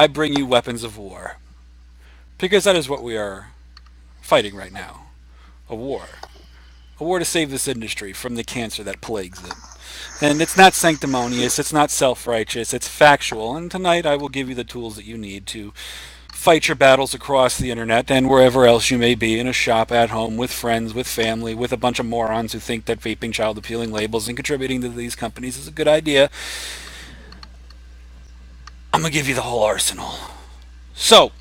I bring you weapons of war. Because that is what we are fighting right now. A war. A war to save this industry from the cancer that plagues it. And it's not sanctimonious, it's not self righteous, it's factual. And tonight I will give you the tools that you need to fight your battles across the internet and wherever else you may be, in a shop, at home, with friends, with family, with a bunch of morons who think that vaping child appealing labels and contributing to these companies is a good idea. I'm going to give you the whole arsenal. So,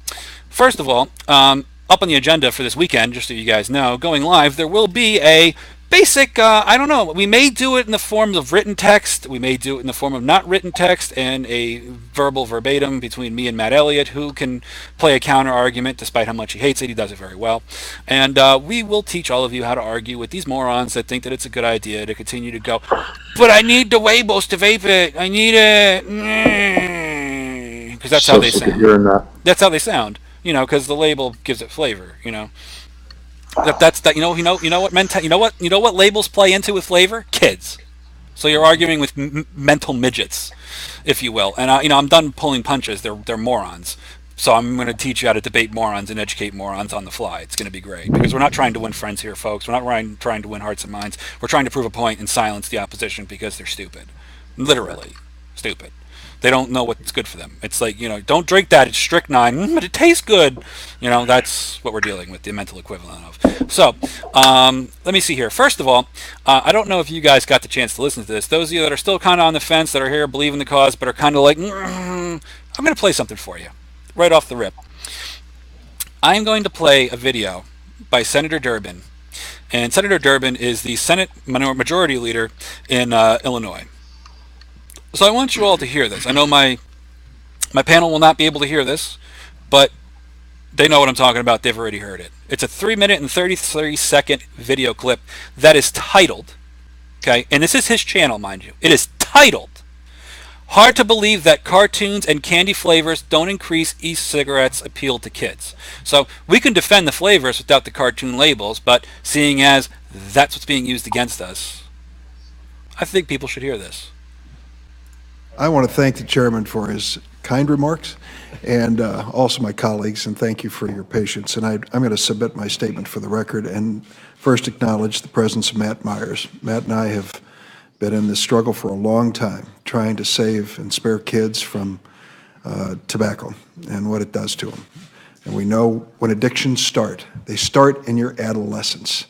first of all, up on the agenda for this weekend, just so you guys know, going live, there will be a basic, I don't know, we may do it in the form of written text, we may do it in the form of not written text, and a verbal verbatim between me and Matt Elliott, who can play a counter argument despite how much he hates it. He does it very well. And we will teach all of you how to argue with these morons that think that it's a good idea to continue to go, but I need the labels to vape it, I need it, because that's how So they sick of sound. hearing that. That's how they sound, because the label gives it flavor. That's that. You know what labels play into with flavor? Kids. So you're arguing with mental midgets, if you will. And I'm done pulling punches. They're morons. So I'm going to teach you how to debate morons and educate morons on the fly. It's going to be great because we're not trying to win friends here, folks. We're not trying to win hearts and minds. We're trying to prove a point and silence the opposition because they're stupid, literally stupid. They don't know what's good for them. It's like, don't drink that. It's strychnine, but it tastes good. That's what we're dealing with, the mental equivalent of. So, let me see here. First of all, I don't know if you guys got the chance to listen to this. Those of you that are still kind of on the fence, that are here, believe in the cause, but are kind of like, I'm going to play something for you right off the rip. I'm going to play a video by Senator Durbin. And Senator Durbin is the Senate Majority Leader in Illinois. So I want you all to hear this. I know my panel will not be able to hear this, but they know what I'm talking about. They've already heard it. It's a 3-minute and 33-second video clip that is titled, okay, and this is his channel, mind you. It is titled, "Hard to Believe That Cartoons and Candy Flavors Don't Increase E-Cigarettes Appeal to Kids." So we can defend the flavors without the cartoon labels, but seeing as that's what's being used against us, I think people should hear this. I want to thank the chairman for his kind remarks and also my colleagues, and thank you for your patience. And I'm going to submit my statement for the record and first acknowledge the presence of Matt Myers. Matt and I have been in this struggle for a long time, trying to save and spare kids from tobacco and what it does to them. And we know when addictions start, they start in your adolescence.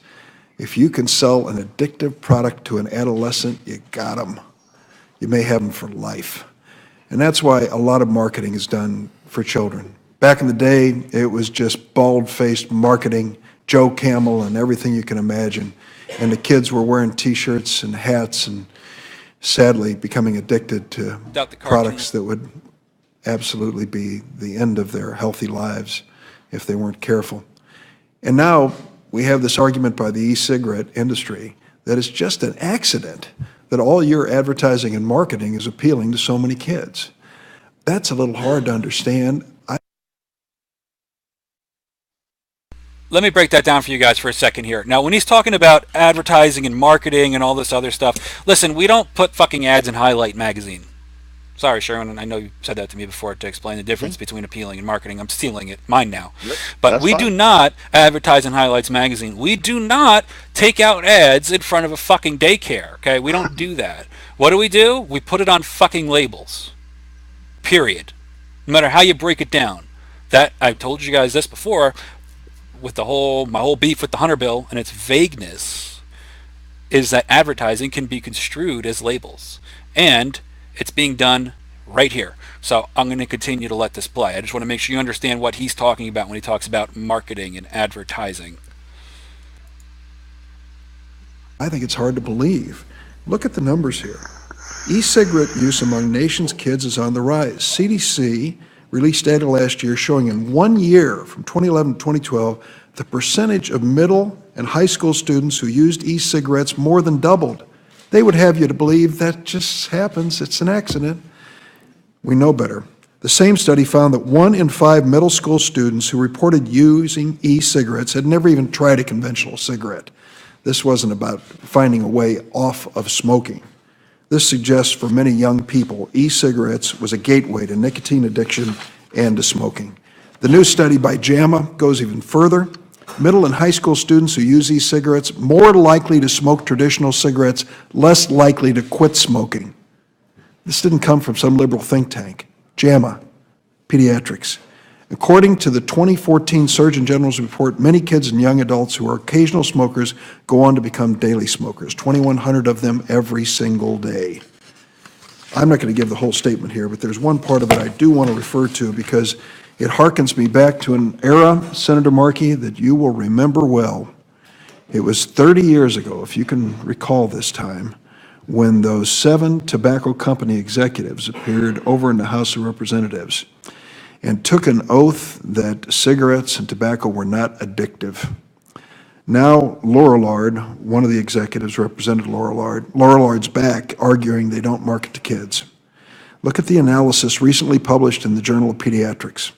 If you can sell an addictive product to an adolescent, you got them. You may have them for life. And that's why a lot of marketing is done for children. Back in the day, it was just bald-faced marketing, Joe Camel and everything you can imagine. And the kids were wearing T-shirts and hats and sadly becoming addicted to products that would absolutely be the end of their healthy lives if they weren't careful. And now we have this argument by the e-cigarette industry that it's just an accident that all your advertising and marketing is appealing to so many kids. That's a little hard to understand. Let me break that down for you guys for a second here. Now, when he's talking about advertising and marketing and all this other stuff, listen, we don't put fucking ads in Highlight magazine. Sorry, Sherwin, I know you said that to me before to explain the difference between appealing and marketing. I'm stealing it, mine now. But we do not advertise in Highlights magazine. We do not take out ads in front of a fucking daycare, okay? We don't do that. What do? We put it on fucking labels. Period. No matter how you break it down. That, I told you guys this before, with my whole beef with the Hunter bill and its vagueness, is that advertising can be construed as labels. And it's being done right here. So I'm going to continue to let this play. I just want to make sure you understand what he's talking about when he talks about marketing and advertising. I think it's hard to believe. Look at the numbers here. E-cigarette use among nation's kids is on the rise. CDC released data last year showing in 1 year, from 2011 to 2012, the percentage of middle and high school students who used e-cigarettes more than doubled. They would have you to believe that just happens, it's an accident. We know better. The same study found that 1 in 5 middle school students who reported using e-cigarettes had never even tried a conventional cigarette. This wasn't about finding a way off of smoking. This suggests for many young people, e-cigarettes was a gateway to nicotine addiction and to smoking. The new study by JAMA goes even further. Middle and high school students who use e-cigarettes more likely to smoke traditional cigarettes, less likely to quit smoking. This didn't come from some liberal think tank. JAMA, pediatrics. According to the 2014 Surgeon General's report, many kids and young adults who are occasional smokers go on to become daily smokers, 2,100 of them every single day. I'm not going to give the whole statement here, but there's one part of it I do want to refer to because it harkens me back to an era, Senator Markey, that you will remember well. It was 30 years ago, if you can recall this time, when those 7 tobacco company executives appeared over in the House of Representatives and took an oath that cigarettes and tobacco were not addictive. Now, Lorillard, one of the executives, Representative Lorillard's back, arguing they don't market to kids. Look at the analysis recently published in the Journal of Pediatrics.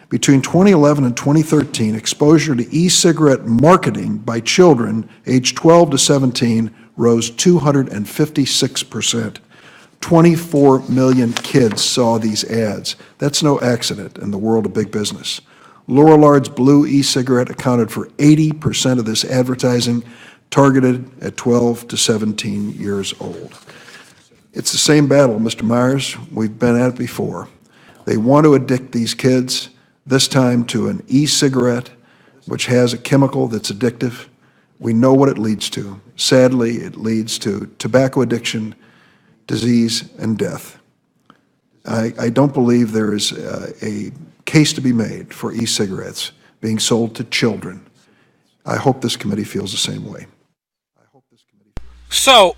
Between 2011 and 2013, exposure to e-cigarette marketing by children aged 12 to 17 rose 256%. 24 million kids saw these ads. That's no accident in the world of big business. Lorillard's blue e-cigarette accounted for 80% of this advertising, targeted at 12 to 17 years old. It's the same battle, Mr. Myers. We've been at it before. They want to addict these kids, this time to an e-cigarette, which has a chemical that's addictive. We know what it leads to. Sadly, it leads to tobacco addiction, disease, and death. I don't believe there is a case to be made for e-cigarettes being sold to children. I hope this committee feels the same way. So,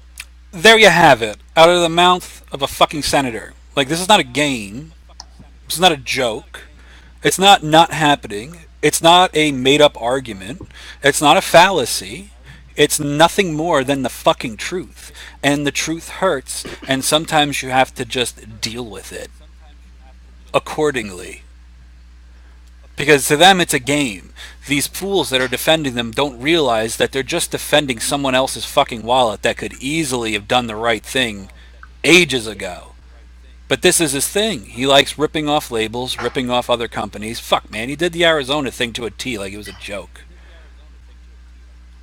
there you have it. Out of the mouth of a fucking senator. Like, this is not a game. This is not a joke. It's not happening. It's not a made-up argument. It's not a fallacy. It's nothing more than the fucking truth. And the truth hurts, and sometimes you have to just deal with it accordingly. Because to them, it's a game. These fools that are defending them don't realize that they're just defending someone else's fucking wallet that could easily have done the right thing ages ago. But this is his thing. He likes ripping off labels, ripping off other companies. Fuck, man, he did the Arizona thing to a T like it was a joke.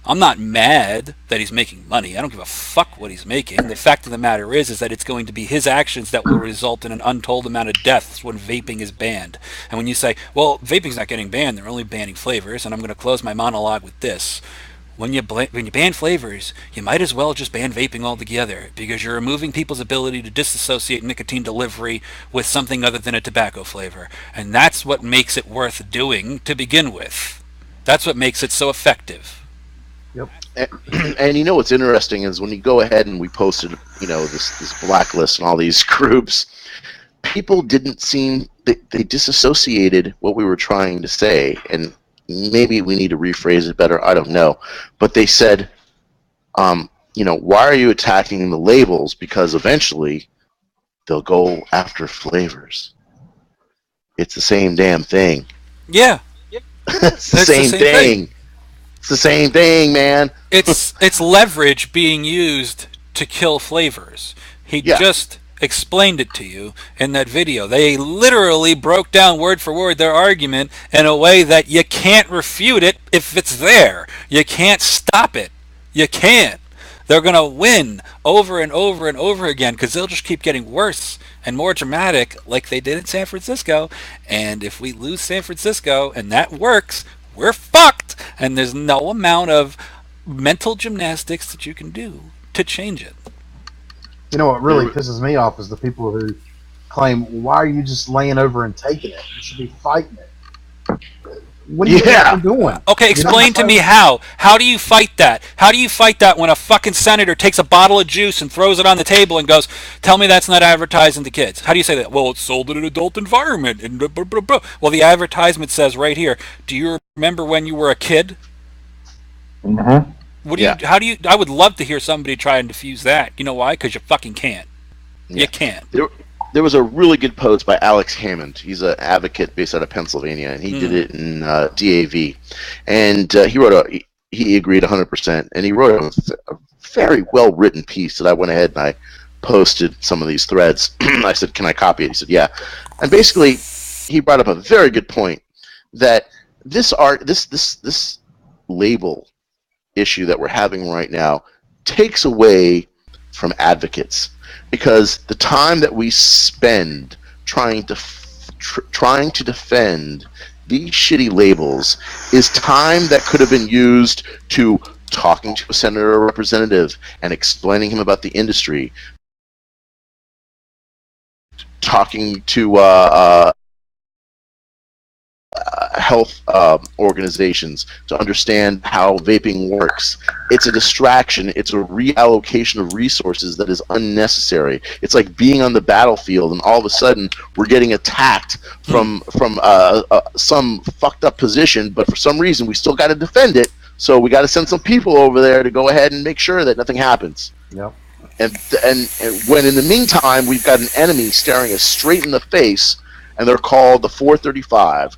I'm not mad that he's making money. I don't give a fuck what he's making. The fact of the matter is that it's going to be his actions that will result in an untold amount of deaths when vaping is banned. And when you say, well, vaping's not getting banned, they're only banning flavors, and I'm going to close my monologue with this. When you ban flavors, you might as well just ban vaping altogether, because you're removing people's ability to disassociate nicotine delivery with something other than a tobacco flavor. And that's what makes it worth doing to begin with. That's what makes it so effective. Yep. And you know what's interesting is when you go ahead and we posted, this blacklist and all these groups, people didn't seem, they disassociated what we were trying to say, and maybe we need to rephrase it better, I don't know. But they said, why are you attacking the labels? Because eventually they'll go after flavors. It's the same damn thing. Yeah. It's the same thing. It's the same thing, man. It's leverage being used to kill flavors. He just explained it to you in that video. They literally broke down word for word their argument in a way that you can't refute it if it's there. You can't stop it. You can't. They're going to win over and over and over again because they'll just keep getting worse and more dramatic like they did in San Francisco. And if we lose San Francisco and that works, we're fucked. And there's no amount of mental gymnastics that you can do to change it. You know what really pisses me off is the people who claim, why are you just laying over and taking it? You should be fighting it. What are you doing? Okay, explain to me how. How do you fight that? How do you fight that when a fucking senator takes a bottle of juice and throws it on the table and goes, tell me that's not advertising to kids? How do you say that? Well, it's sold in an adult environment. And blah, blah, blah, blah. Well, the advertisement says right here, do you remember when you were a kid? Mm-hmm. How do you? I would love to hear somebody try and diffuse that. You know why? Because you fucking can't. Yeah. You can't. There was a really good post by Alex Hammond. He's an advocate based out of Pennsylvania, and he did it in DAV. And he agreed 100%, and he wrote a very well-written piece that I went ahead and I posted some of these threads. I said, can I copy it? He said, yeah. And basically, he brought up a very good point that this label issue that we're having right now takes away from advocates, because the time that we spend trying to defend these shitty labels is time that could have been used to talking to a senator or representative and explaining him about the industry, talking to health organizations to understand how vaping works. It's a distraction. It's a reallocation of resources that is unnecessary. It's like being on the battlefield and all of a sudden we're getting attacked from some fucked up position, but for some reason we still got to defend it. So we got to send some people over there to go ahead and make sure that nothing happens. Yep. And when in the meantime we've got an enemy staring us straight in the face, and they're called the 435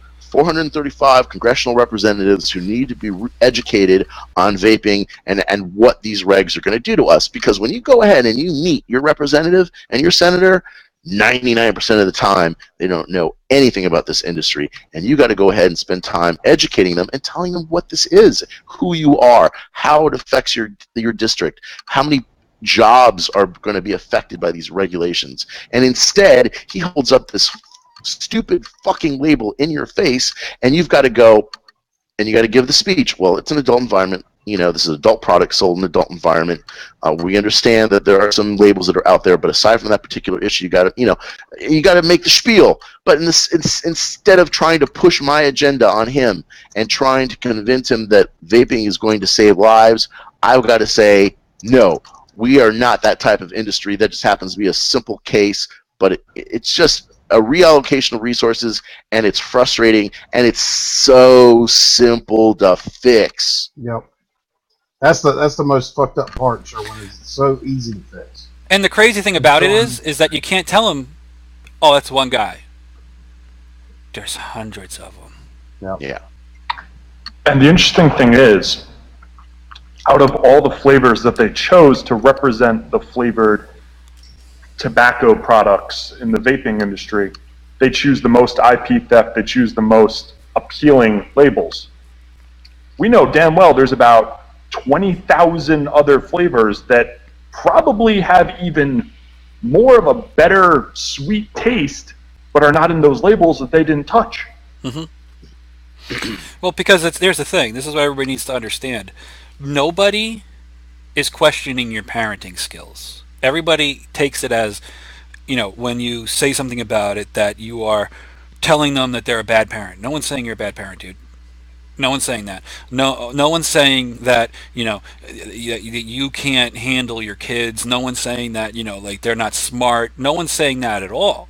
congressional representatives who need to be educated on vaping and what these regs are going to do to us. Because when you go ahead and you meet your representative and your senator, 99% of the time they don't know anything about this industry, and you got to go ahead and spend time educating them and telling them what this is, who you are, how it affects your district, how many jobs are going to be affected by these regulations. And instead he holds up this stupid fucking label in your face, and you've got to go and you got to give the speech. Well, it's an adult environment. This is an adult product sold in an adult environment. We understand that there are some labels that are out there, but aside from that particular issue, you got to make the spiel. But instead of trying to push my agenda on him and trying to convince him that vaping is going to save lives, I've got to say, no, we are not that type of industry. That just happens to be a simple case, but it's just a reallocation of resources, and it's frustrating, and it's so simple to fix. Yep. That's the most fucked up part, Sherwin. It's so easy to fix. And the crazy thing about it is that you can't tell them, oh, that's one guy. There's hundreds of them. Yep. Yeah. And the interesting thing is, out of all the flavors that they chose to represent the flavored tobacco products in the vaping industry, they choose the most IP theft, they choose the most appealing labels. We know damn well there's about 20,000 other flavors that probably have even more of a better sweet taste, but are not in those labels that they didn't touch. Mm-hmm. Well, because there's the thing. This is what everybody needs to understand. Nobody is questioning your parenting skills. Everybody takes it as, when you say something about it, that you are telling them that they're a bad parent. No one's saying you're a bad parent, dude. No one's saying that. No one's saying that, you can't handle your kids. No one's saying that, like they're not smart. No one's saying that at all.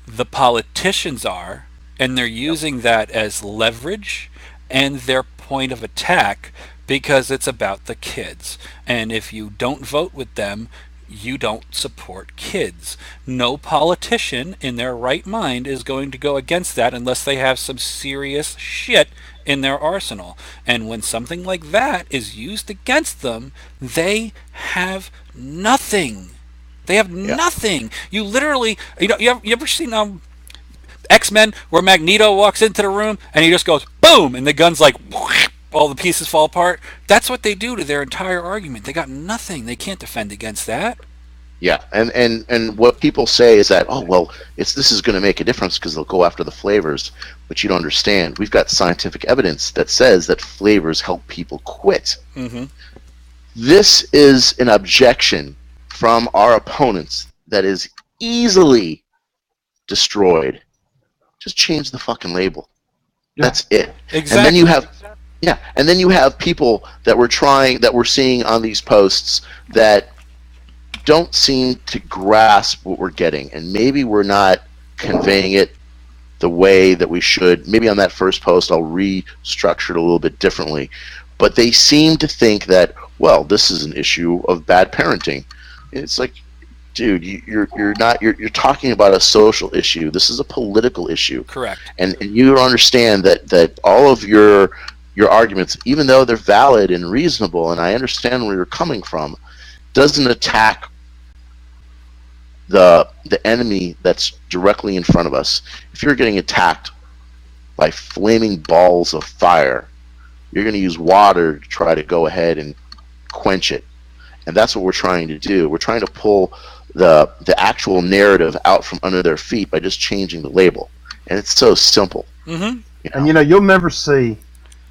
The politicians are, and they're using that as leverage and their point of attack, because it's about the kids. And if you don't vote with them, you don't support kids. No politician in their right mind is going to go against that unless they have some serious shit in their arsenal. And when something like that is used against them, they have nothing. They have nothing. You literally, you ever seen X-Men where Magneto walks into the room and he just goes boom, and the gun's like whoosh, all the pieces fall apart? That's what they do to their entire argument. They got nothing. They can't defend against that. Yeah, and what people say is that, oh, well, this is going to make a difference because they'll go after the flavors, but you don't understand. We've got scientific evidence that says that flavors help people quit. Mm-hmm. This is an objection from our opponents that is easily destroyed. Just change the fucking label. Yeah. That's it. Exactly. And then you have people that we're seeing on these posts that don't seem to grasp what we're getting, and maybe we're not conveying it the way that we should. Maybe on that first post I'll restructure it a little bit differently, but they seem to think that, well, this is an issue of bad parenting. It's like, dude, you're talking about a social issue. This is a political issue. Correct. And you don't understand that all of your arguments, even though they're valid and reasonable, and I understand where you're coming from, doesn't attack the enemy that's directly in front of us. If you're getting attacked by flaming balls of fire, you're going to use water to try to go ahead and quench it. And that's what we're trying to do. We're trying to pull the actual narrative out from under their feet by just changing the label. And it's so simple. Mm-hmm. And you'll never see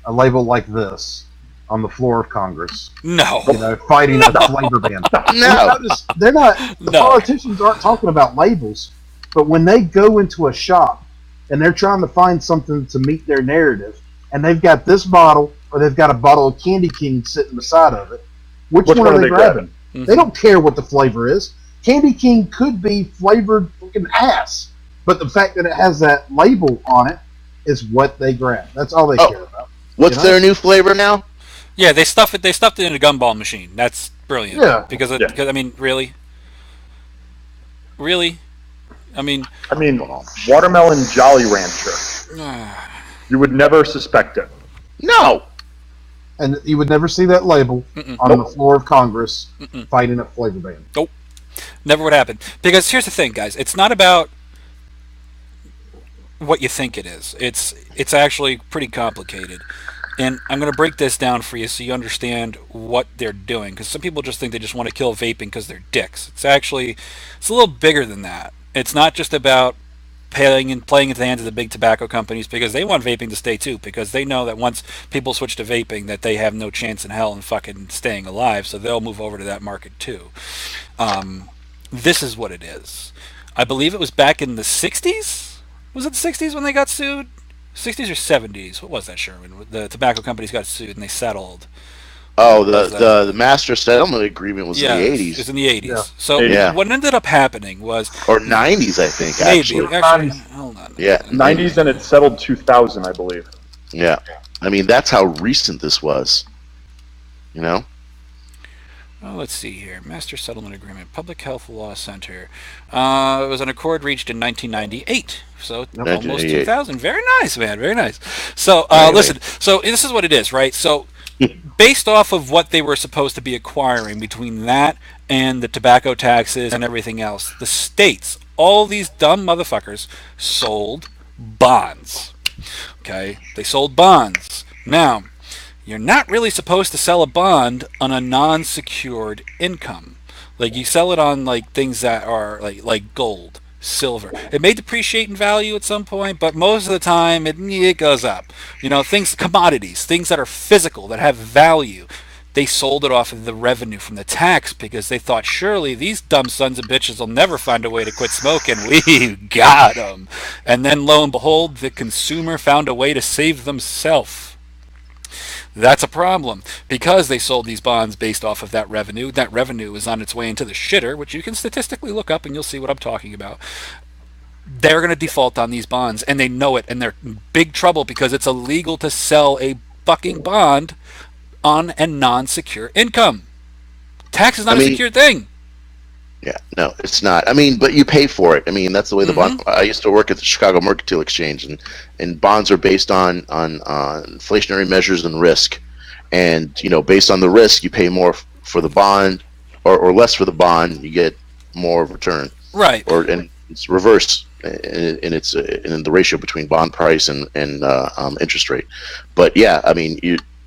a label like this on the floor of Congress. No. Fighting a flavor ban. No. They're not. The politicians aren't talking about labels, but when they go into a shop and they're trying to find something to meet their narrative, and they've got this bottle or they've got a bottle of Candy King sitting beside of it, which one are they grabbing? Mm-hmm. They don't care what the flavor is. Candy King could be flavored fucking ass, but the fact that it has that label on it is what they grab. That's all they care about. What's their new flavor now? Yeah, they stuffed it in a gumball machine. That's brilliant. Yeah. Because I mean, really? I mean, watermelon Jolly Rancher. You would never suspect it. No. And you would never see that label on the floor of Congress fighting a flavor ban. Nope. Never would happen. Because here's the thing, guys. It's not about what you think it is. It's actually pretty complicated. And I'm going to break this down for you so you understand what they're doing. Because some people just think they just want to kill vaping because they're dicks. It's a little bigger than that. It's not just about playing into the hands of the big tobacco companies, because they want vaping to stay too, because they know that once people switch to vaping that they have no chance in hell in fucking staying alive, so they'll move over to that market too. This is what it is. I believe it was back in the 60s? Was it the 60s when they got sued? 60s or 70s? What was that, Sherman? The tobacco companies got sued and they settled. Oh, the master settlement agreement was in the 80s. It was in the 80s. Yeah. So what ended up happening was... Or 90s, I think, maybe. actually. Hold on. Yeah. 90s, and it settled 2000, I believe. Yeah. I mean, that's how recent this was. You know? Oh, let's see here. Master Settlement Agreement, Public Health Law Center. It was an accord reached in 1998, so almost 2000. Very nice, man. Very nice. So, listen. So this is what it is, right? So, based off of what they were supposed to be acquiring between that and the tobacco taxes and everything else, the states, all these dumb motherfuckers, sold bonds. Okay? They sold bonds. Now, you're not really supposed to sell a bond on a non-secured income. Like, you sell it on like things that are like gold, silver. It may depreciate in value at some point, but most of the time it goes up. Commodities, things that are physical, that have value. They sold it off of the revenue from the tax because they thought, surely these dumb sons of bitches will never find a way to quit smoking. We got them. And then lo and behold, the consumer found a way to save themselves. That's a problem, because they sold these bonds based off of that revenue. That revenue is on its way into the shitter, which you can statistically look up and you'll see what I'm talking about. They're going to default on these bonds, and they know it, and they're in big trouble because it's illegal to sell a fucking bond on a non-secure income. Tax is not a secure thing. Yeah, no, it's not. I mean, but you pay for it. I mean, that's the way the bond. I used to work at the Chicago Mercantile Exchange, and bonds are based on inflationary measures and risk. And based on the risk, you pay more for the bond, or less for the bond, you get more return. Right. And it's reverse in the ratio between bond price and interest rate. But yeah, I mean,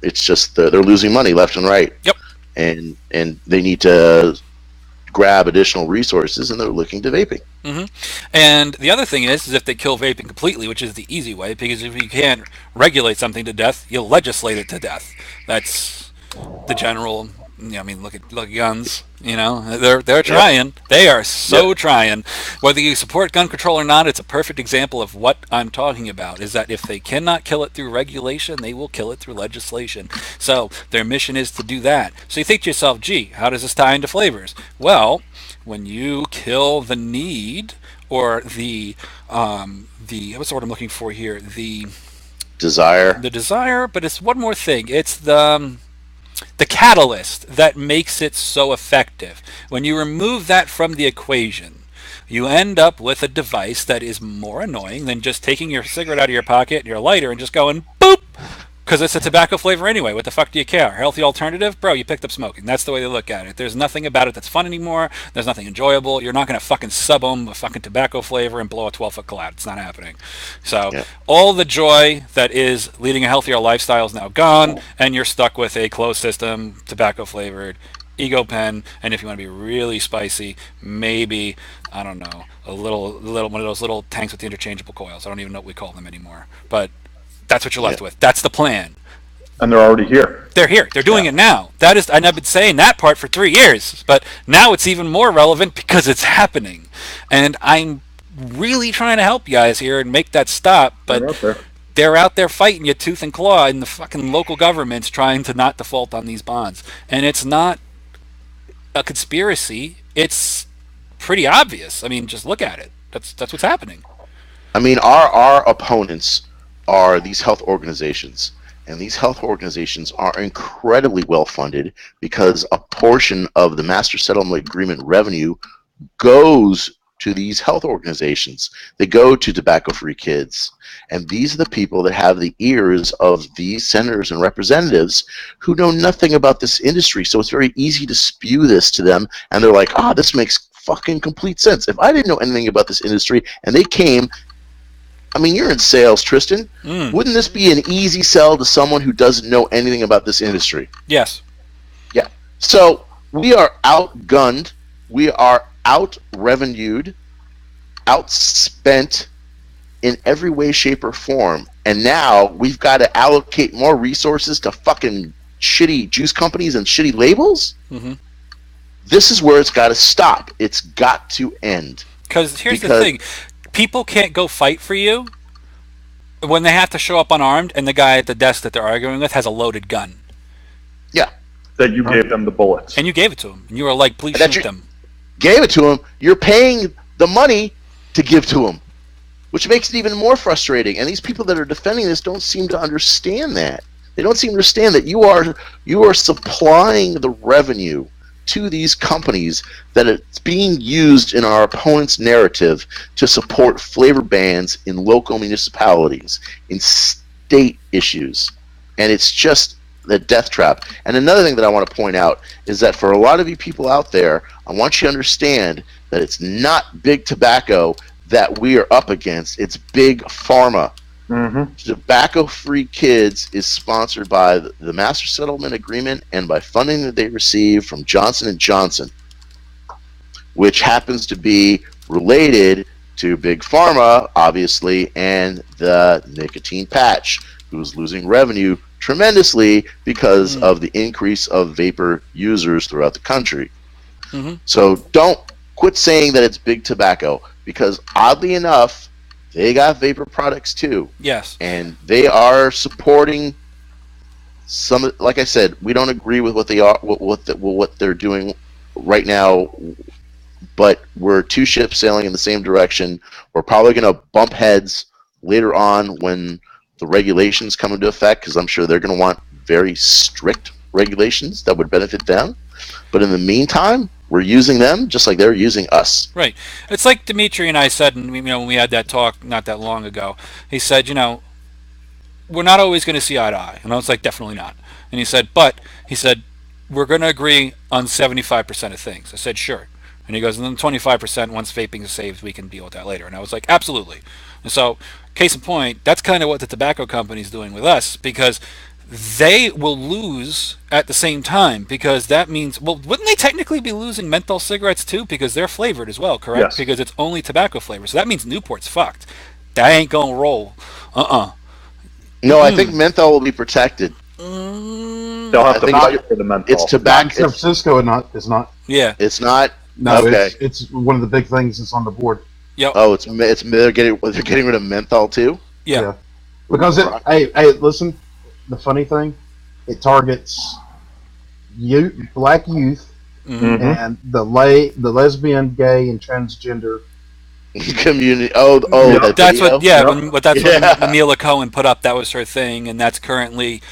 it's just they're losing money left and right. Yep. And they need to grab additional resources, and they're looking to vaping. And the other thing is if they kill vaping completely, which is the easy way, because if you can't regulate something to death, you legislate it to death. That's the general. I mean, look at guns. They're trying. They are so trying. Whether you support gun control or not, it's a perfect example of what I'm talking about. Is that if they cannot kill it through regulation, they will kill it through legislation. So their mission is to do that. So you think to yourself, gee, how does this tie into flavors? Well, when you kill the need or the what's the word I'm looking for here? The desire, but it's one more thing. It's the catalyst that makes it so effective. When you remove that from the equation, you end up with a device that is more annoying than just taking your cigarette out of your pocket and your lighter and just going boop, Because it's a tobacco flavor anyway. What the fuck do you care? Healthy alternative? Bro, you picked up smoking. That's the way they look at it. There's nothing about it that's fun anymore. There's nothing enjoyable. You're not going to fucking sub them a fucking tobacco flavor and blow a 12-foot cloud. It's not happening. So all the joy that is leading a healthier lifestyle is now gone, and you're stuck with a closed system, tobacco flavored Ego Pen, and if you want to be really spicy, maybe, I don't know, a little one of those little tanks with the interchangeable coils. I don't even know what we call them anymore. But that's what you're left with. That's the plan. And they're already here. They're here. They're doing it now. That is, and I've been saying that part for 3 years, but now it's even more relevant because it's happening. And I'm really trying to help you guys here and make that stop, but they're out there fighting you tooth and claw in the fucking local governments trying to not default on these bonds. And it's not a conspiracy. It's pretty obvious. I mean, just look at it. That's what's happening. I mean, our opponents are these health organizations, and these health organizations are incredibly well funded because a portion of the master settlement agreement revenue goes to these health organizations. They go to tobacco-free kids, and these are the people that have the ears of these senators and representatives who know nothing about this industry. So it's very easy to spew this to them, and they're like, this makes fucking complete sense. If I didn't know anything about this industry and they came, I mean, you're in sales, Tristan. Wouldn't this be an easy sell to someone who doesn't know anything about this industry? Yes. Yeah. So we are outgunned. We are out-revenued, outspent in every way, shape, or form. And now we've got to allocate more resources to fucking shitty juice companies and shitty labels? Mm-hmm. This is where it's got to stop. It's got to end. Because here's the thing. People can't go fight for you when they have to show up unarmed and the guy at the desk that they're arguing with has a loaded gun. Yeah. That you gave them the bullets. And you gave it to him. And you were like, please shoot them. Gave it to him. You're paying the money to give to him, which makes it even more frustrating. And these people that are defending this don't seem to understand that. They don't seem to understand that you are supplying the revenue to these companies that it's being used in our opponent's narrative to support flavor bans in local municipalities, in state issues. And it's just the death trap. And another thing that I want to point out is that for a lot of you people out there, I want you to understand that it's not big tobacco that we are up against. It's big pharma. Mm-hmm. Tobacco-Free Kids is sponsored by the Master Settlement Agreement and by funding that they receive from Johnson & Johnson, which happens to be related to Big Pharma, obviously, and the nicotine patch, who's losing revenue tremendously because of the increase of vapor users throughout the country. Mm-hmm. So don't quit saying that it's big tobacco, because oddly enough, they got vapor products too. Yes. And they are supporting some. Like I said, we don't agree with what they are, what they're doing right now. But we're two ships sailing in the same direction. We're probably going to bump heads later on when the regulations come into effect, because I'm sure they're going to want very strict regulations that would benefit them. But in the meantime, we're using them just like they're using us. Right. It's like Dimitri and I said, and when we had that talk not that long ago. He said, we're not always going to see eye to eye, and I was like, definitely not. And he said, we're going to agree on 75% of things. I said, sure. And he goes, and then 25%, once vaping is saved, we can deal with that later. And I was like, absolutely. And so, case in point, that's kind of what the tobacco company is doing with us, because they will lose at the same time, because that means, well, wouldn't they technically be losing menthol cigarettes too, because they're flavored as well, correct? Yes. Because it's only tobacco flavor. So that means Newport's fucked. That ain't gonna roll. No, I think menthol will be protected. They'll have to fight for the menthol. It's tobacco. In San Francisco, it's not. Yeah. It's not. No, okay. It's one of the big things that's on the board. Yep. Oh, they're getting rid of menthol too. Yeah. Because hey, listen. The funny thing, it targets black youth and the lesbian, gay, and transgender community. That's video? what. Yeah, what Mila Cohen put up. That was her thing, and that's currently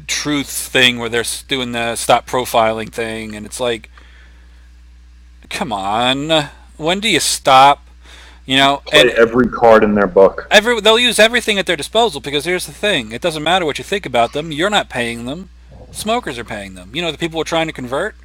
Truth thing where they're doing the stop profiling thing, and it's like, come on, when do you stop? You know, Play and every card in their book. they'll use everything at their disposal because here's the thing: it doesn't matter what you think about them. You're not paying them; smokers are paying them. You know, the people we're trying to convert.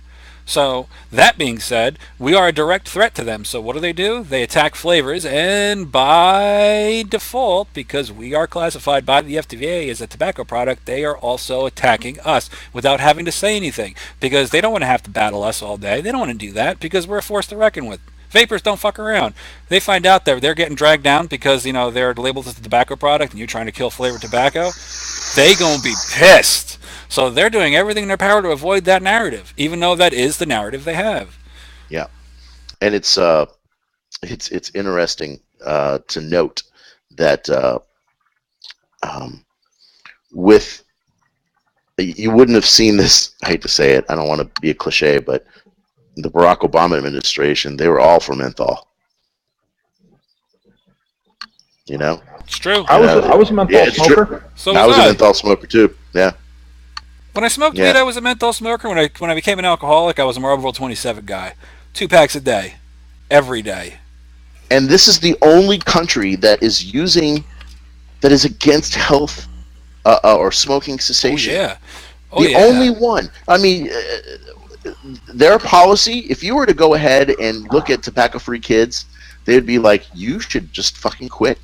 So that being said, we are a direct threat to them. So what do? They attack flavors, and by default, because we are classified by the FDA as a tobacco product, they are also attacking us without having to say anything because they don't want to have to battle us all day. They don't want to do that because we're a force to reckon with. Vapors don't fuck around. They find out that they're getting dragged down because they're labeled as a tobacco product and you're trying to kill flavored tobacco. They gonna be pissed. So they're doing everything in their power to avoid that narrative, even though that is the narrative they have. Yeah, and it's interesting to note that with you wouldn't have seen this. I hate to say it. I don't want to be a cliche, but the Barack Obama administration, they were all for menthol. You know, It's true. I was a menthol smoker. So I was a I. menthol smoker too. Yeah. When I smoked Yeah. weed, I was a menthol smoker. When I became an alcoholic, I was a Marlboro 27 guy. 2 packs a day, every day. And this is the only country that is against health or smoking Oh cessation. yeah. Oh The yeah. only one. I mean, their policy, if you were to go ahead and look at tobacco-free kids, they'd be like, you should just fucking quit.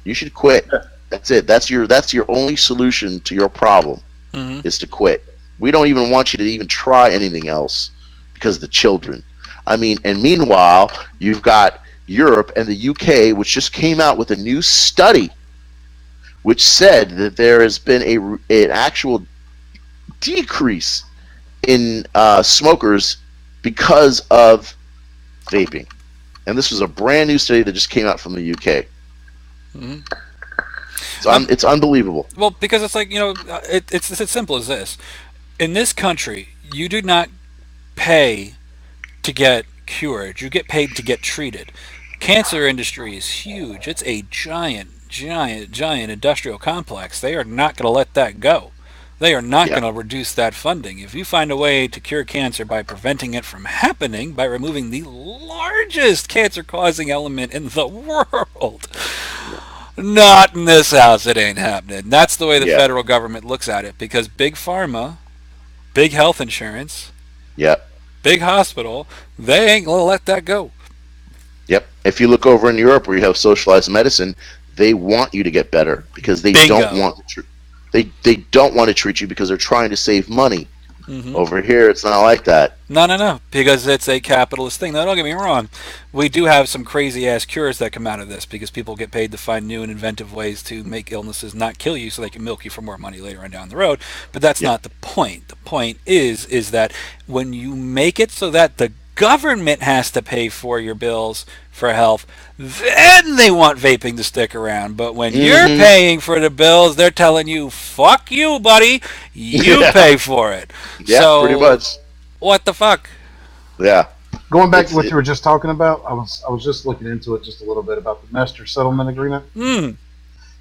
You should quit. That's it. That's your only solution to your problem Mhm. is to quit. We don't even want you to even try anything else because of the children. I mean, and meanwhile, you've got Europe and the UK, which just came out with a new study which said that there has been an actual decrease in smokers because of vaping. And this was a brand new study that just came out from the UK. Mhm. So it's unbelievable. Well, because it's like it's as simple as this. In this country, you do not pay to get cured. You get paid to get treated. Cancer industry is huge. It's a giant industrial complex. They are not going to let that go. They are not Yeah. going to reduce that funding. If you find a way to cure cancer by preventing it from happening, by removing the largest cancer causing element in the world, not in this house, it ain't happening. That's the way the Yeah. federal government looks at it because big pharma, big health insurance, Yep. big hospital, they ain't going to let that go. Yep. If you look over in Europe where you have socialized medicine, they want you to get better because they Bingo. don't want to they don't want to treat you because they're trying to save money. Mhm. Over here, it's not like that. No, because it's a capitalist thing. Now, don't get me wrong. We do have some crazy ass cures that come out of this because people get paid to find new and inventive ways to make illnesses not kill you so they can milk you for more money later on down the road. But that's not the point. The point is that when you make it so that the government has to pay for your bills for health, then they want vaping to stick around. But when you're paying for the bills, they're telling you, fuck you, buddy. You Yeah. pay for it. Yeah, So, pretty much. what the fuck? Yeah. Going back to It's- what you were just talking about, I was just looking into it just a little bit about the master settlement agreement. Hmm.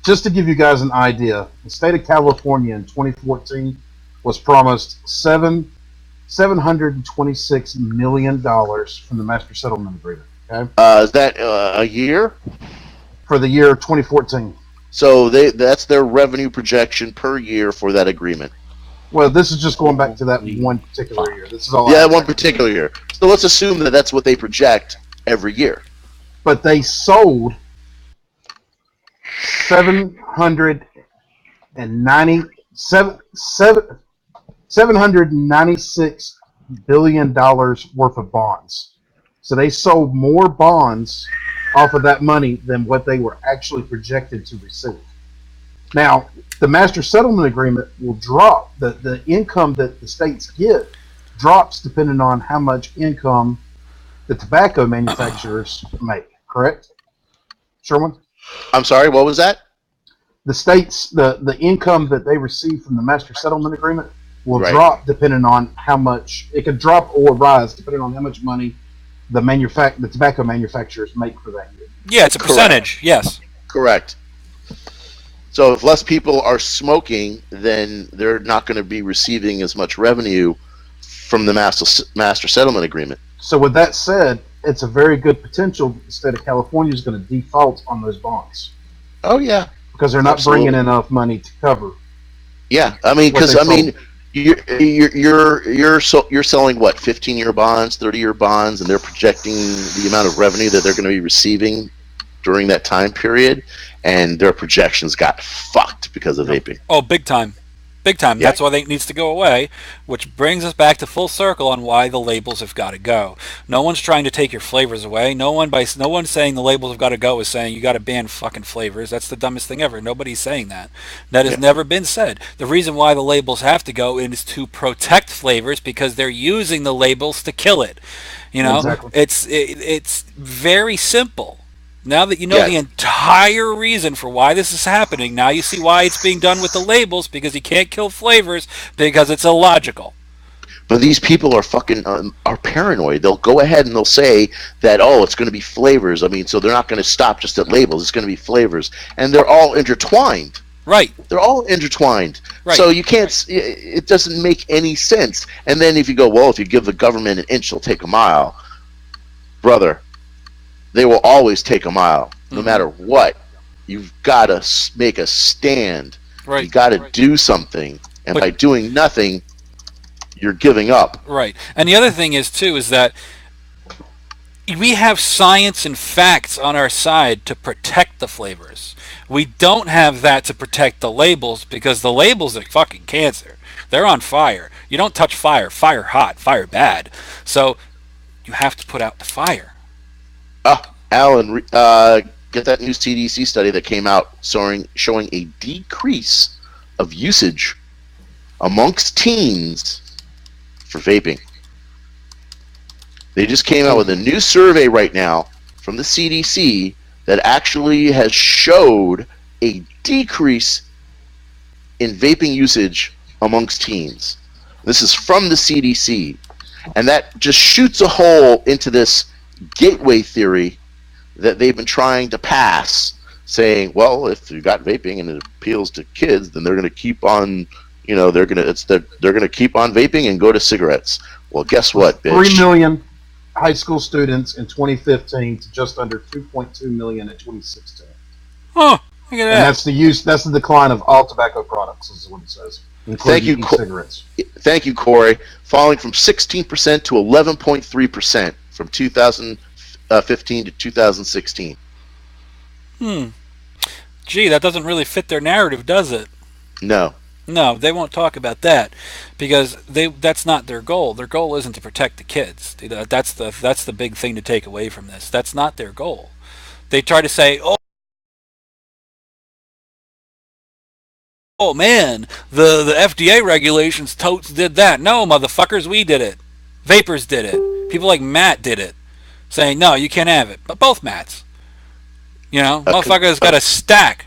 Just to give you guys an idea, the state of California in 2014 was promised $726 million from the master settlement agreement. Okay, Is that a year? for the year 2014. So that's their revenue projection per year for that agreement. Well, this is just going back to that one particular year. This is all. Yeah, one particular year. So let's assume that that's what they project every year. But they sold 796 billion dollars worth of bonds. So they sold more bonds off of that money than what they were actually projected to receive. Now, the master settlement agreement will drop. The income that the states get drops depending on how much income the tobacco manufacturers make, correct? Sherwin? I'm sorry, what was that? The states, the income that they receive from the master settlement agreement will Right. drop depending on how much, it could drop or rise depending on how much money the tobacco manufacturers make for that year. Yeah, it's a Correct. percentage. Yes. Correct. So if less people are smoking, then they're not going to be receiving as much revenue from the master settlement agreement. So with that said, it's a very good potential. The state of California is going to default on those bonds Oh yeah, because they're not absolutely. bringing enough money to cover Yeah, I mean, what because they I sold. mean, you're selling what 15-year bonds, 30-year bonds, and they're projecting the amount of revenue that they're going to be receiving during that time period, and their projections got fucked because of vaping. Oh, big time. Big time. Yeah, That's why they needs to go away, which brings us back to full circle on why the labels have got to go. No one's trying to take your flavors away. No one's saying the labels have got to go is saying you got to ban fucking flavors. That's the dumbest thing ever. Nobody's saying that. That has yeah, never been said. The reason why the labels have to go is to protect flavors because they're using the labels to kill it. You know, Exactly. it's very simple. Now that you know yeah. the entire reason for why this is happening, now you see why it's being done with the labels because you can't kill flavors because it's illogical. But these people are fucking are paranoid. They'll go ahead and they'll say that, oh, it's going to be flavors. I mean, so they're not going to stop just at labels. It's going to be flavors, and they're all intertwined. Right, They're all intertwined. right. So you can't. It doesn't make any sense. And then if you go, well, if you give the government an inch, they'll take a mile, brother. They will always take a mile, no matter what. You've got to make a stand. You Right, got to do something, and but by doing nothing, you're giving up. right. And the other thing is too is that we have science and facts on our side to protect the flavors. We don't have that to protect the labels because the labels are fucking cancer. They're on fire. You don't touch fire. Fire hot. Fire bad. So you have to put out the fire. Alan, get that new CDC study that came out showing a decrease of usage amongst teens for vaping. They just came out with a new survey right now from the CDC that actually has showed a decrease in vaping usage amongst teens. This is from the CDC, and that just shoots a hole into this gateway theory that they've been trying to pass, saying, well, if you got vaping and it appeals to kids, then they're going to keep on, they're going to keep on vaping and go to cigarettes. Well, guess what, bitch? 3 million high school students in 2015 to just under 2.2 million in 2016. Huh. Look at And that. that's the decline of all tobacco products, is what it says, Thank you, including e-cigarettes. Thank you, Corey. Falling from 16% to 11.3% from 2015 to 2016. Gee, that doesn't really fit their narrative, does it? No. No, they won't talk about that because that's not their goal. Their goal isn't to protect the kids. That's the big thing to take away from this. That's not their goal. They try to say, "Oh man, the FDA regulations totes did that." No, motherfuckers, we did it. Vapors did it. People like Matt did it, saying, "No, you can't have it." But both Matts, motherfuckers got a stack.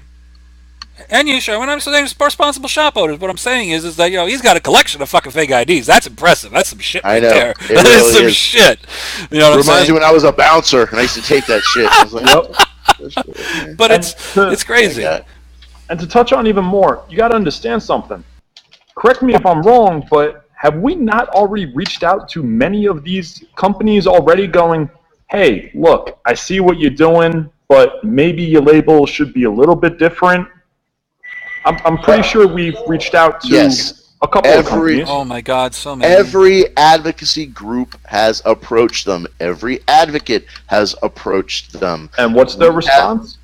And you sure when I'm saying responsible shop owners, what I'm saying is that he's got a collection of fucking fake IDs. That's impressive. That's some shit I right know. there. It That is really some is. shit. You know what I'm Reminds me saying? when I was a bouncer and I used to take that shit. I was like, Yep. But And it's crazy. And to touch on even more, you got to understand something. Correct me if I'm wrong, but have we not already reached out to many of these companies already going, hey, look, I see what you're doing, but maybe your label should be a little bit different? I'm pretty sure we've reached out to Yes. a couple of companies. Oh my God, so many. Every advocacy group has approached them. Every advocate has approached them. And what's their response?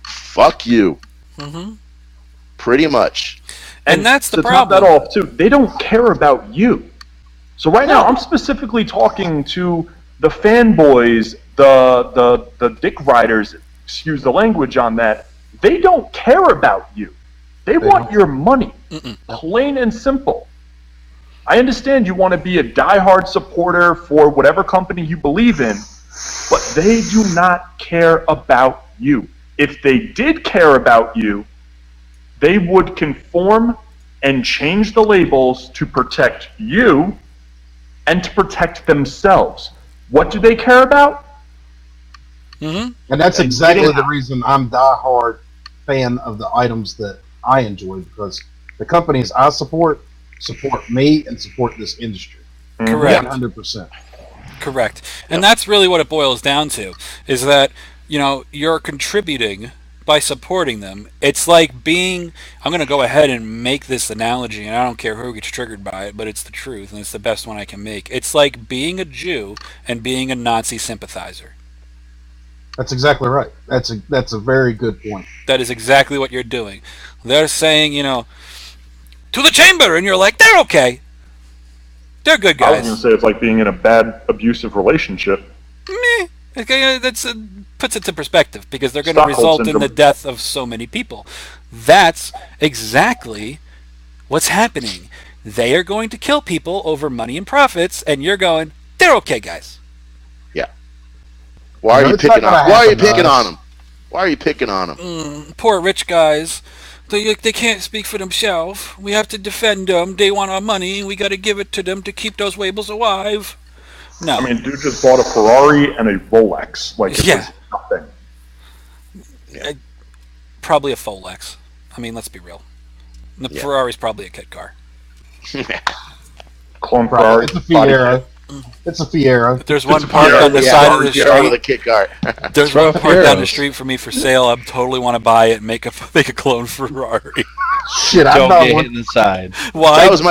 Fuck you. Mm-hmm. Pretty much. And that's the to problem. top that off, too, they don't care about you. So right now, I'm specifically talking to the fanboys, the dick riders, excuse the language on that. They don't care about you. They want your money, plain and simple. I understand you want to be a diehard supporter for whatever company you believe in, but they do not care about you. If they did care about you, they would conform and change the labels to protect you and to protect themselves. What do they care about? Mm-hmm. And that's exactly the reason I'm diehard fan of the items that I enjoy, because the companies I support me and support this industry. Correct. 100%. Correct. And that's really what it boils down to, is that, you're contributing by supporting them. It's like being, I'm going to go ahead and make this analogy, and I don't care who gets triggered by it, but it's the truth, and it's the best one I can make. It's like being a Jew and being a Nazi sympathizer. That's exactly right. That's a very good point. That is exactly what you're doing. They're saying, to the chamber, and you're like, they're okay. They're good I was guys. going to say it's like being in a bad, abusive relationship. Meh. Okay, that's puts it to perspective, because they're going to Stockholm result in syndrome. the death of so many people. That's exactly what's happening. They are going to kill people over money and profits, and you're going, they're okay, guys. Yeah. Why are you It's not picking on? gonna Why are you happen to picking us. on them? Why are you picking on them? Poor rich guys. They can't speak for themselves. We have to defend them. They want our money. We got to give it to them to keep those labels alive. No. I mean, dude just bought a Ferrari and a Rolex. Like, it Yeah. was nothing. Probably a Folex. I mean, let's be real. The Yeah. Ferrari's probably a kit car. Clone Right. Ferrari. It's a Fiero. It's a Fiero. There's one a parked Fiero. on the Yeah, side of the with street. a kit cart. There's Throw one parked down the Fieros. street for me for sale. I totally want to buy it and make a clone Ferrari. Shit, I Don't bought get one. hit in the side. Why? That was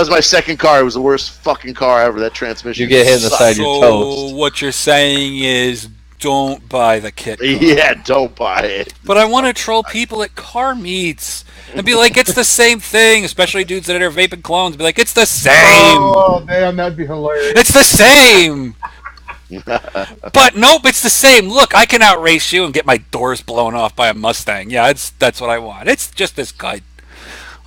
my second car. It was the worst fucking car ever. That transmission. You get hit in the sucked. side, you're So toast. what you're saying is, don't buy the kit car. Yeah, don't buy it. But I want to troll people at car meets and be like, it's the same thing. Especially dudes that are vaping clones. Be like, it's the same. Oh, damn, that'd be hilarious. It's the same. But nope, it's the same. Look, I can outrace you and get my doors blown off by a Mustang. Yeah, that's what I want. It's just this guy.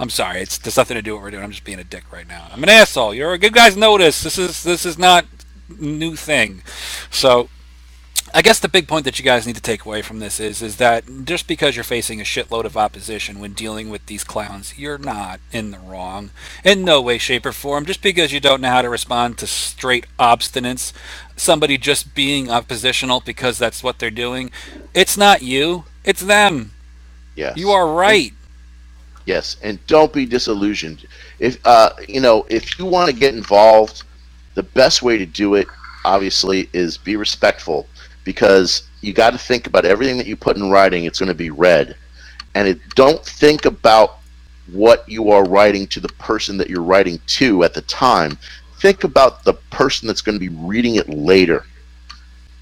I'm sorry. There's nothing to do with what we're doing. I'm just being a dick right now. I'm an asshole. You're a good guys. Notice this is not new thing. So I guess the big point that you guys need to take away from this is that just because you're facing a shitload of opposition when dealing with these clowns, you're not in the wrong. In no way, shape, or form. Just because you don't know how to respond to straight obstinance, somebody just being oppositional because that's what they're doing, it's not you, it's them. Yes. You are right. Yes, and don't be disillusioned. If if you want to get involved, the best way to do it, obviously, is be respectful, because you got to think about everything that you put in writing. It's going to be read, and don't think about what you are writing to the person that you're writing to at the time. Think about the person that's going to be reading it later.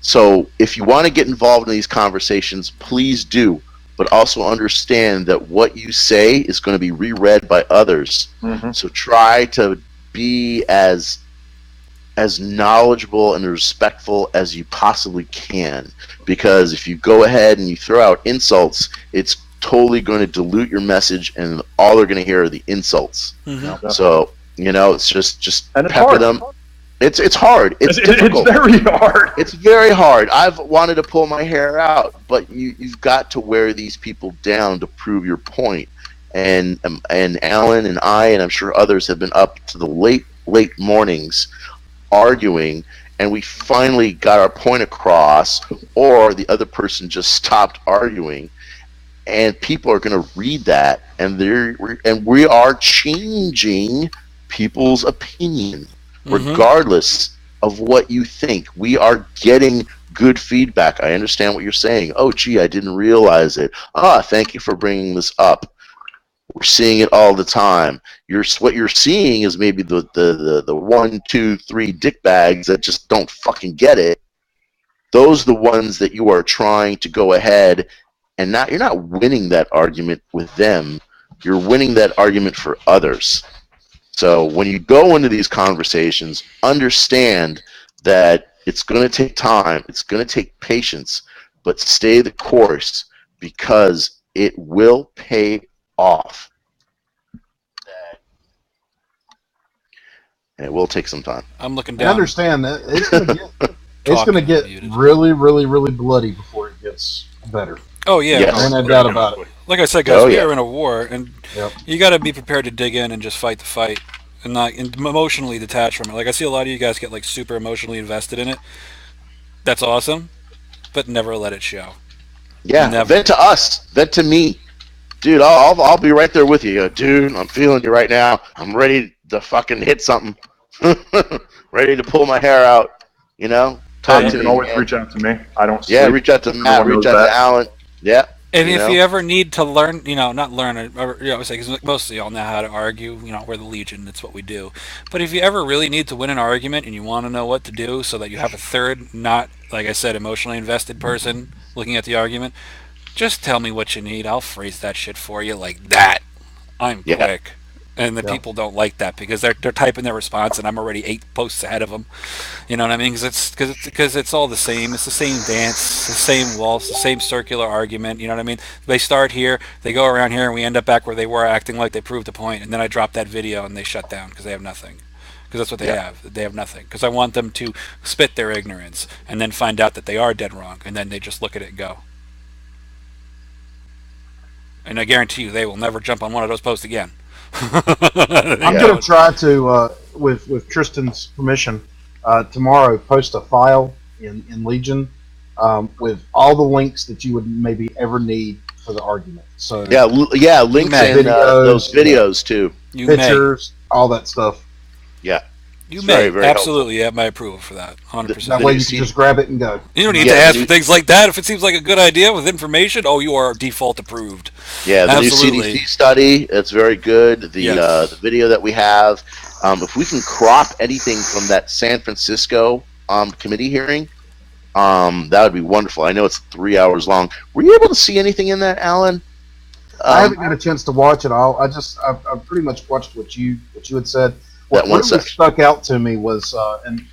So, if you want to get involved in these conversations, please do. But also understand that what you say is going to be reread by others. Mm-hmm. So try to be as knowledgeable and respectful as you possibly can. Because if you go ahead and you throw out insults, it's totally going to dilute your message, and all they're going to hear are the insults. Mm-hmm. So, it's just And it's pepper hard. them. It's hard. It's difficult. It's very hard. It's very hard. I've wanted to pull my hair out, but you've got to wear these people down to prove your point. And Alan and I, and I'm sure others, have been up to the late mornings arguing, and we finally got our point across, or the other person just stopped arguing, and people are going to read that, and we are changing people's opinion. Regardless of what you think, we are getting good feedback. I understand what you're saying. Oh, gee, I didn't realize it. Thank you for bringing this up. We're seeing it all the time. What you're seeing is maybe the 1, 2, 3 dick bags that just don't fucking get it. Those are the ones that you are trying to go ahead and you're not winning that argument with them. You're winning that argument for others. So when you go into these conversations, understand that it's going to take time, it's going to take patience, but stay the course, because it will pay off. And it will take some time. I'm looking I down. understand that it's going to get Muted. really, really, really bloody before it gets better. Oh yeah. Yes. Ain't no doubt about it. Like I said, guys, Oh, we yeah. are in a war, and Yep. you got to be prepared to dig in and just fight the fight, and not emotionally detach from it. Like I see a lot of you guys get like super emotionally invested in it. That's awesome, but never let it show. Yeah, Never. vent to us, vent to me. Dude, I'll be right there with you. Dude, I'm feeling you right now. I'm ready to fucking hit something. Ready to pull my hair out. Talk You to can me, always man. reach out to me. I don't Yeah, sleep. reach out to Matt, Everyone reach knows out to that. Alan. Yeah, And if you ever need to learn, not learn it, or, because most of y'all know how to argue, we're the Legion, that's what we do. But if you ever really need to win an argument and you want to know what to do so that you have a third, not, like I said, emotionally invested person looking at the argument, just tell me what you need. I'll phrase that shit for you like that. I'm yeah, quick. And the Yeah. people don't like that because they're typing their response and I'm already 8 posts ahead of them. You know what I mean? Because it's all the same. It's the same dance, the same waltz, the same circular argument. You know what I mean? They start here, they go around here, and we end up back where they were, acting like they proved a point. And then I drop that video, and they shut down because they have nothing. Because that's what they yeah. have. They have nothing. Because I want them to spit their ignorance and then find out that they are dead wrong, and then they just look at it and go. And I guarantee you, they will never jump on one of those posts again. They I'm Yeah. going know to it. try to, with Tristan's permission, tomorrow post a file in Legion with all the links that you would maybe ever need for the argument. So Yeah, links may. and those videos, videos too. You may. pictures, all that stuff. Yeah, You it's very, may. very helpful. Absolutely have my approval for that. That 100%. way new you can CD, just grab it and go. You don't need to yeah, ask for things like that if it seems like a good idea with information. Oh, you are default approved. the new Absolutely. CDC study. It's very good. Yes. The video that we have. If we can crop anything from that San Francisco committee hearing, that would be wonderful. I know it's 3 hours long. Were you able to see anything in that, Alan? I haven't got a chance to watch it all. I've pretty much watched what you had said. What That one really section. stuck out to me was, and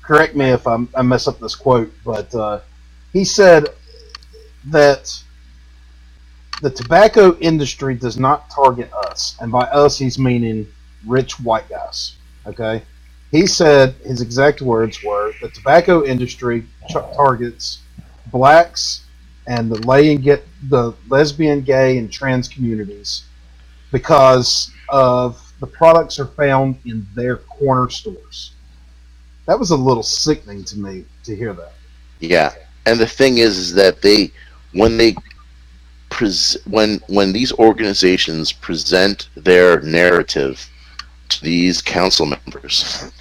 correct me if I mess up this quote, but he said that the tobacco industry does not target us, and by us he's meaning rich white guys. Okay, he said his exact words were the tobacco industry targets blacks and the lesbian, gay, and trans communities because of the products are found in their corner stores. That was a little sickening to me to hear that. Yeah, and the thing is that when they when these organizations present their narrative to these council members,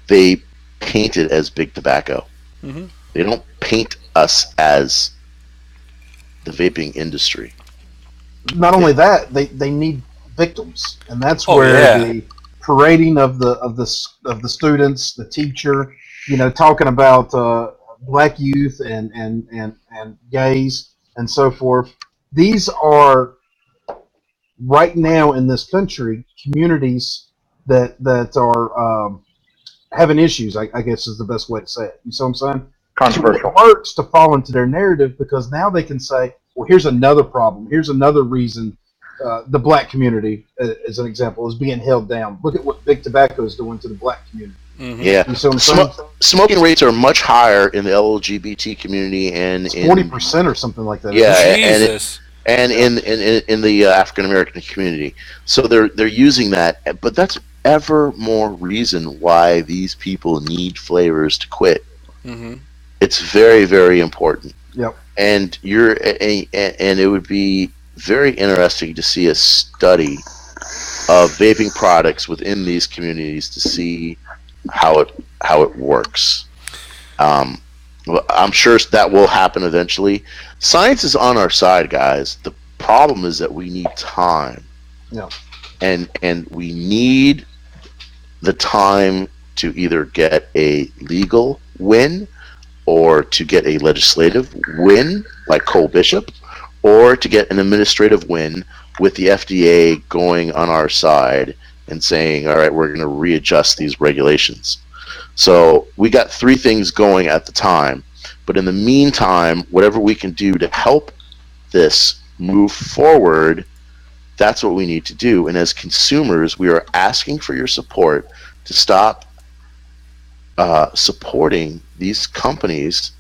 they paint it as big tobacco. Hmm. They don't paint us as the vaping industry. Not only that, they need victims, and that's Oh, where yeah. the parading of the students, the teacher, talking about black youth and gays and so forth. These are right now in this country communities that are having issues. I guess is the best way to say it. You see what I'm saying? So it Controversial. works to fall into their narrative because now they can say, well, here's another problem. Here's another reason the black community, as an example, is being held down. Look at what big tobacco is doing to the black community. Hmm. Yeah, You see what I'm saying? smoking rates are much higher in the LGBT community and It's in 40% or something like that. Yeah, isn't it? Jesus. and in the African American community. So they're using that, but that's ever more reason why these people need flavors to quit. Hmm. It's very, very important. Yep. And and it would be very interesting to see a study of vaping products within these communities to see how it works. Well, I'm sure that will happen eventually. Science is on our side, guys. The problem is that we need time, Yeah. and we need the time to either get a legal win or to get a legislative win, like Cole Bishop, or to get an administrative win with the FDA going on our side and saying, all right, we're going to readjust these regulations. So we got three things going at the time. But in the meantime, whatever we can do to help this move forward, that's what we need to do. And as consumers, we are asking for your support to stop supporting these companies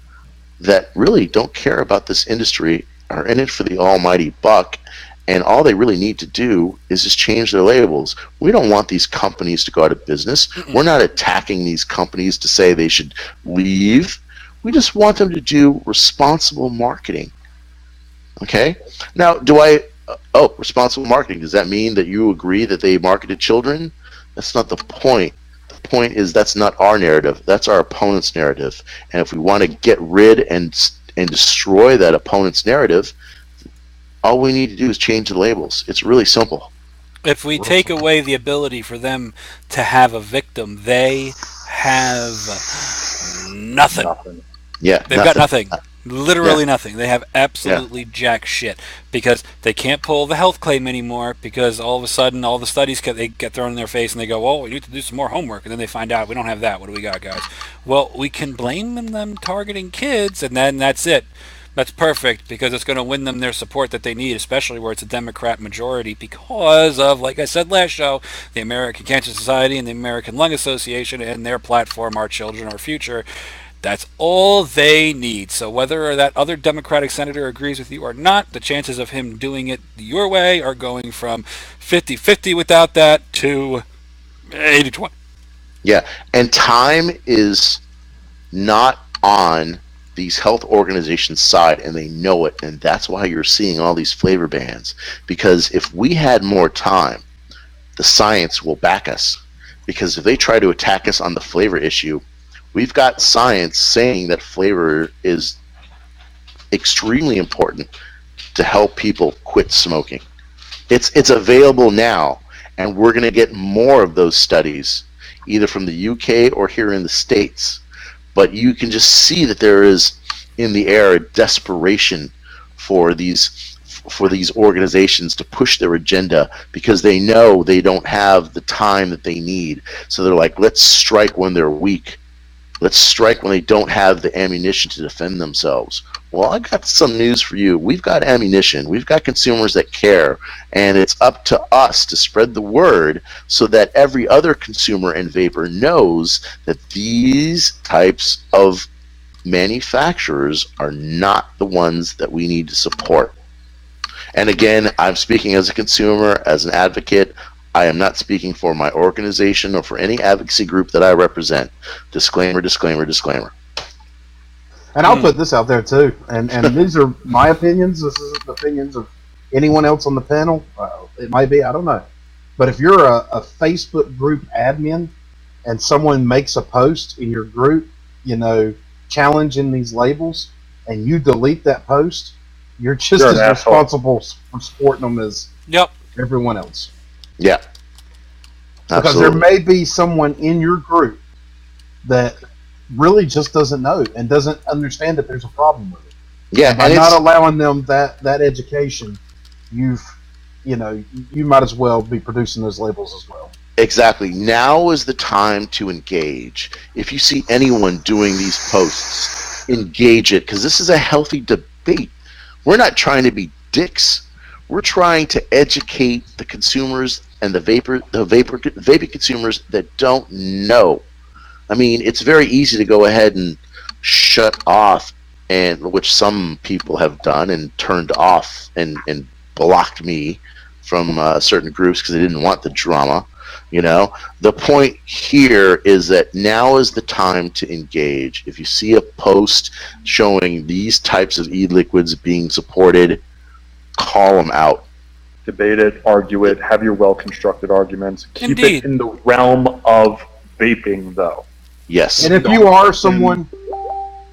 that really don't care about this industry, are in it for the almighty buck, and all they really need to do is just change their labels. We don't want these companies to go out of business. We're not attacking these companies to say they should leave. We just want them to do responsible marketing. Okay? Now, responsible marketing, does that mean that you agree that they marketed children? That's not the point. The point is that's not our narrative. That's our opponent's narrative. And if we want to get rid and destroy that opponent's narrative, all we need to do is change the labels. It's really simple. If we take away the ability for them to have a victim, they have nothing. Yeah, They've got nothing. Literally Yeah. nothing. They have absolutely jack shit because they can't pull the health claim anymore because all of a sudden all the studies get thrown in their face and they go, "Oh, we need to do some more homework," and then they find out we don't have that. What do we got, guys? Well, we can blame them targeting kids, and then that's it. That's perfect because it's going to win them their support that they need, especially where it's a Democrat majority because of, like I said last show, the American Cancer Society and the American Lung Association and their platform, Our Children, Our Future. That's all they need. So whether that other Democratic senator agrees with you or not, the chances of him doing it your way are going from 50-50 without that to 80-20. Yeah, and time is not on these health organizations' side, and they know it, and that's why you're seeing all these flavor bans. Because if we had more time, the science will back us. Because if they try to attack us on the flavor issue, we've got science saying that flavor is extremely important to help people quit smoking. It's available now, and we're going to get more of those studies, either from the UK or here in the States. But you can just see that there is in the air a desperation for these organizations to push their agenda because they know they don't have the time that they need. So they're like, let's strike when they're weak. Let's strike when they don't have the ammunition to defend themselves. Well, I got some news for you. We've got ammunition. We've got consumers that care. And it's up to us to spread the word so that every other consumer and vapor knows that these types of manufacturers are not the ones that we need to support. And again, I'm speaking as a consumer, as an advocate. I am not speaking for my organization or for any advocacy group that I represent. Disclaimer, disclaimer, disclaimer. And I'll put this out there too. And these are my opinions. This isn't the opinions of anyone else on the panel. It might be, I don't know. But if you're a Facebook group admin and someone makes a post in your group, challenging these labels, and you delete that post, you're just as responsible for supporting them as everyone else. Yeah. Absolutely. Because there may be someone in your group that really just doesn't know and doesn't understand that there's a problem with it. Yeah, and by not allowing them that education, you might as well be producing those labels as well. Exactly. Now is the time to engage. If you see anyone doing these posts, engage it, because this is a healthy debate. We're not trying to be dicks. We're trying to educate the consumers and the vaping consumers that don't know. I mean, it's very easy to go ahead and shut off, and which some people have done and turned off and blocked me from certain groups because they didn't want the drama. The point here is that now is the time to engage. If you see a post showing these types of e-liquids being supported, call them out. Debate it, argue it, have your well-constructed arguments. Keep Indeed. it in the realm of vaping, though. Yes. And if you are someone...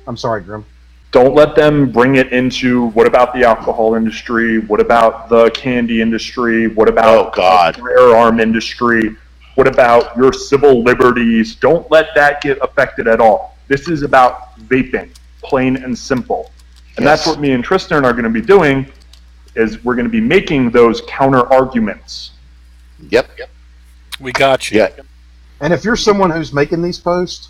I'm sorry, Grim. Don't let them bring it into, what about the alcohol industry? What about the candy industry? What about the firearm industry? What about your civil liberties? Don't let that get affected at all. This is about vaping, plain and simple. And that's what me and Tristan are going to be doing, is we're going to be making those counter arguments. Yep. We got you. Yeah. And if you're someone who's making these posts,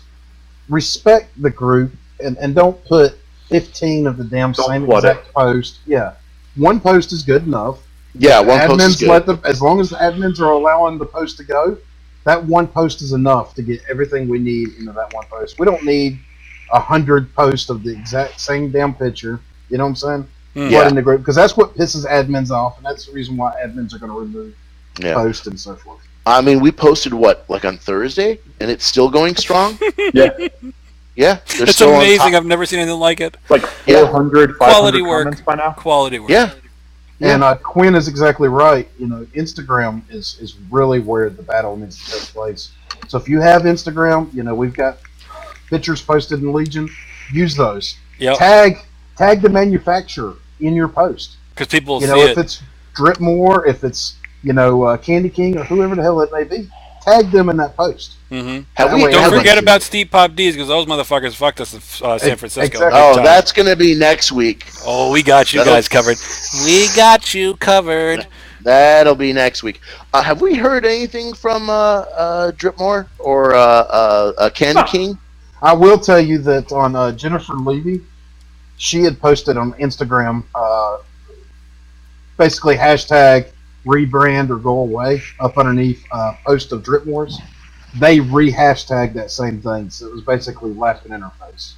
respect the group and don't put 15 of the damn same exact post. Yeah. One post is good enough. Yeah, one post is good. As long as the admins are allowing the post to go, that one post is enough to get everything we need into that one post. We don't need 100 posts of the exact same damn picture. You know what I'm saying? Yeah. In the group, because that's what pisses admins off, and that's the reason why admins are going to remove posts and so forth. I mean, we posted like on Thursday, and it's still going strong. Yeah, it's amazing. I've never seen anything like it. Like 400, 500 quality work comments by now. Quality work. Yeah. And Quinn is exactly right. Instagram is really where the battle needs to take place. So if you have Instagram, we've got pictures posted in Legion. Use those. Yep. Tag the manufacturer in your post. Because people will see if it's Dripmore, if it's Candy King or whoever the hell it may be, tag them in that post. Mm-hmm. Don't forget about Steve Pop D's, because those motherfuckers fucked us in San Francisco. Exactly. Oh, that's going to be next week. Oh, we got you guys covered. We got you covered. That'll be next week. Have we heard anything from Dripmore or Candy King? I will tell you that on Jennifer Levy, she had posted on Instagram basically hashtag rebrand or go away up underneath post of Dripmores. They re-hashtagged that same thing, so it was basically laughing in her face.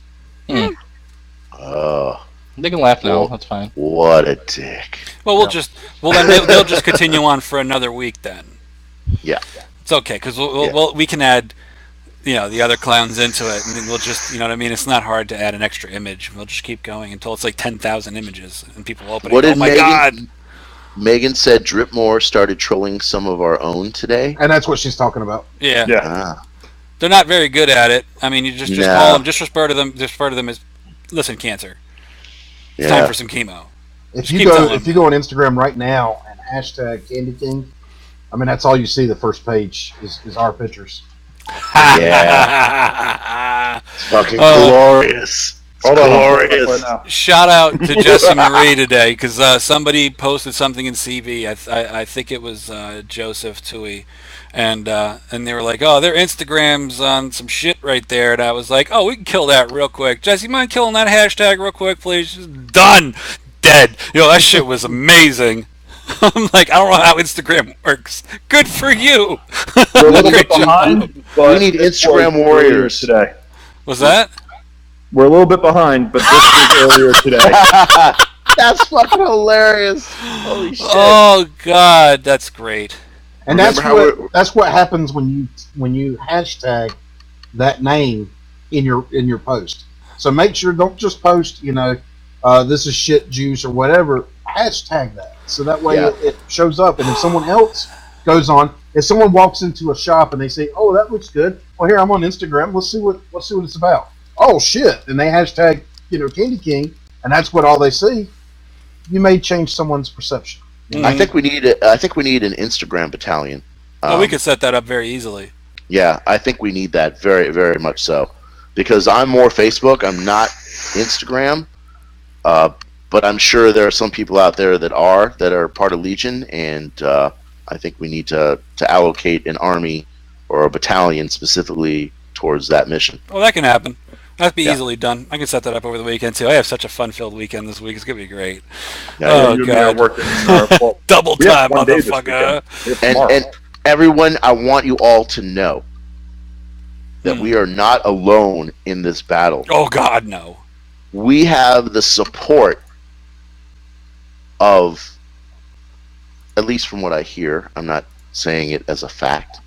Oh. They can laugh now. That's fine. What a dick. Well, then they'll just continue on for another week then. Yeah. It's okay, because we can add, the other clowns into it, and then we'll just, you know what I mean? It's not hard to add an extra image. We'll just keep going until it's like 10,000 images, and people open it. Oh my God! Megan said Dripmore started trolling some of our own today. And that's what she's talking about. Yeah. Ah. They're not very good at it. I mean, you just call them, just refer to them as, listen, cancer. It's time for some chemo. If you go on Instagram right now and hashtag Candy King, I mean, that's all you see. The first page is our pictures. Yeah. It's fucking glorious. Glorious. Shout out to Jesse Marie today, because somebody posted something in CV. I think it was Joseph Tui, and they were like, "Oh, their Instagram's on some shit right there," and I was like, "Oh, we can kill that real quick. Jesse, mind killing that hashtag real quick, please?" Just done, dead. That shit was amazing. I'm like, I don't know how Instagram works. Good for you. We're a little bit behind, but we need Instagram warriors today. Was that? We're a little bit behind, but this was earlier today. That's fucking hilarious. Holy shit. Oh God, that's great. And that's what happens when you hashtag that name in your post. So make sure, don't just post, this is shit juice or whatever. Hashtag that, so that way it shows up. And if someone else goes on, if someone walks into a shop and they say, "Oh, that looks good," well, here I'm on Instagram. Let's see what it's about. Oh shit! And they hashtag Candy King, and that's what all they see. You may change someone's perception. Mm-hmm. I think we need an Instagram battalion. We could set that up very easily. Yeah, I think we need that very, very much so, because I'm more Facebook. I'm not Instagram, but I'm sure there are some people out there that are part of Legion, and I think we need to allocate an army or a battalion specifically towards that mission. Well, that can happen. That'd be easily done. I can set that up over the weekend too. I have such a fun-filled weekend this week. It's gonna be great. Yeah, God! Double time, motherfucker! And everyone, I want you all to know that we are not alone in this battle. Oh God, no! We have the support of, at least from what I hear, I'm not saying it as a fact,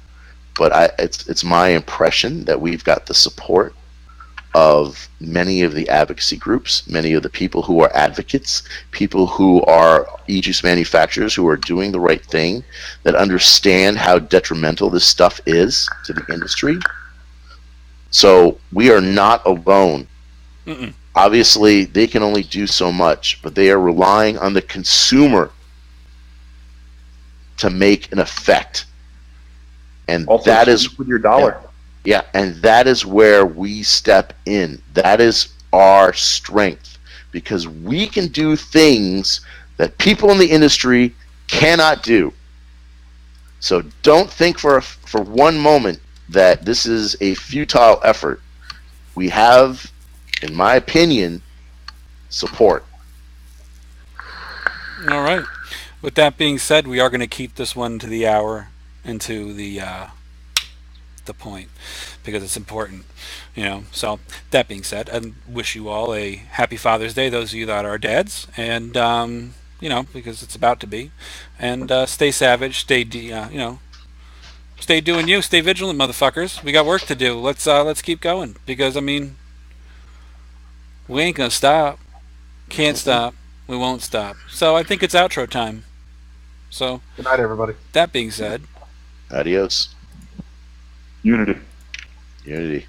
but it's my impression that we've got the support of many of the advocacy groups, many of the people who are advocates, people who are e-juice manufacturers who are doing the right thing, that understand how detrimental this stuff is to the industry. So we are not alone. Mm-mm. Obviously, they can only do so much, but they are relying on the consumer to make an effect. And also, that is with your dollar. Yeah, and that is where we step in. That is our strength, because we can do things that people in the industry cannot do. So don't think for one moment that this is a futile effort. We have, in my opinion, support. All right. With that being said, we are going to keep this one to the hour and to the point, because it's important, So that being said, I wish you all a happy Father's Day, those of you that are dads, and because it's about to be, and stay savage, stay doing you, stay vigilant, motherfuckers. We got work to do. Let's keep going, because we ain't gonna stop, can't stop, we won't stop. So I think it's outro time. So good night, everybody. That being said, adios. Unity. Unity.